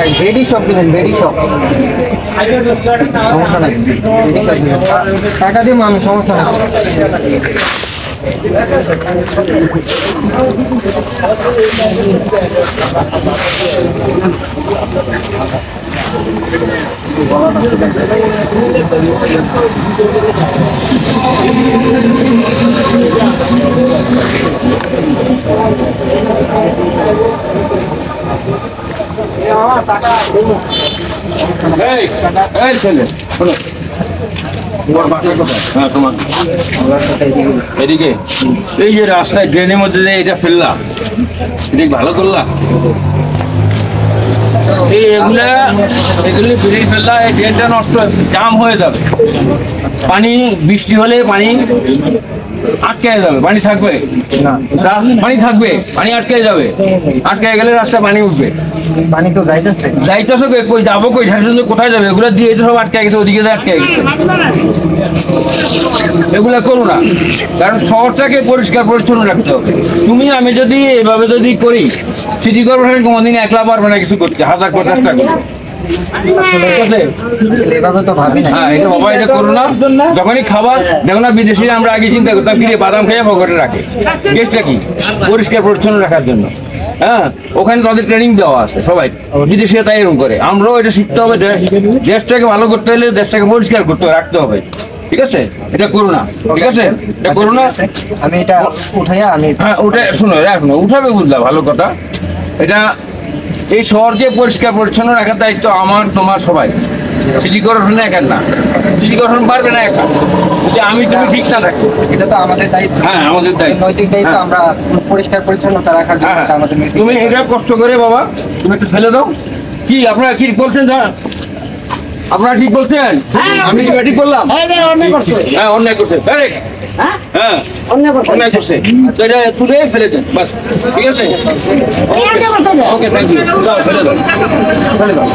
হ্যাঁ বেডি শপ দিবেন, বেডি শপ সমস্যা নাই, বেডি শপ দিবেন, টাকা দিব আমি, সমস্যা নাই। এই ছেলে শোনো, তোমার বাসা কোথায়? হ্যাঁ তোমার এদিকে। এই যে রাস্তায় ড্রেনের মধ্যে যে এটা ফেললা, এটা ভালো করলা? এই এগুলি বেরিয়ে ফেললা, এই ড্রেনটা নষ্ট জাম হয়ে যাবে। পানি বৃষ্টি হলে পানি আটকে যাবে, পানি থাকবে না পানি থাকবে, পানি আটকে যাবে, আটকে গেলে রাস্তায় পানি উঠবে। পানি তো যাইতেছে, যাইতেছে কই, যাবো কই, কোথায় যাবে? এগুলো দিয়ে তো সব আটকে গেছে, ওদিকে আটকে গেছে। এগুলা করো না, কারণ শহরটাকে পরিষ্কার পরিচ্ছন্ন রাখতে হবে। তুমি আমি যদি এভাবে যদি করি, সিটি কর্পোরেশন কোনোদিন একলা পারবে না কিছু করতে, হাজার চেষ্টা করবে। এভাবে তো ভাবি না। হ্যাঁ, এটা বাবা এটা করো না। যখনই খাবার দেখো না, বিদেশি আমরা আগে চিন্তা করতাম ফিরে বাদাম খেয়ে পকেটে রাখে, দেশটা কি পরিষ্কার পরিচ্ছন্ন রাখার জন্য। হ্যাঁ, ওখানে তাদের ট্রেনিং দেওয়া আছে সবাই, বিদেশিরা তাই এরকম করে। আমরাও এটা শিখতে হবে, দেশটাকে ভালো করতে হলে দেশটাকে পরিষ্কার করতে রাখতে হবে। ঠিক আছে, এটা করো না, ঠিক আছে, এটা করো না। আমি এটা উঠাইয়া আমি, হ্যাঁ উঠে শোনো, এখনো উঠাবে, বুঝলাম, ভালো কথা। এটা এই শহরকে পরিষ্কার পরিচ্ছন্ন রাখার দায়িত্ব আমার, তোমার, সবাই। সিটি কর্পোরেশন একা না, সিটি কর্পোরেশন পারবে না একা, যদি আমি তুমি ঠিক না থাকি। এটা তো আমাদের দায়িত্ব। হ্যাঁ, আমাদের দায়িত্ব, নৈতিক দায়িত্ব, হ্যাঁ। আমরা পরিষ্কার পরিচ্ছন্নতা রাখার জন্য হ্যাঁ, আমাদের নৈতিক তুমি দায়িত্ব। এটা কষ্ট করে বাবা, তুমি একটু ফেলে দাও। কি আপনারা কি বলছেন? আপনারা ঠিক বলছেন? আমি কি ঠিক বললাম? অন্যায় করছে। হ্যাঁ, অন্যায় করছে, হ্যাঁ অন্যায় করছে, তো এটা তুলে ফেলে দেন, বাস। ঠিক আছে, ওকে, থ্যাংক ইউ, ফেলে দাও, ফেলে দাও।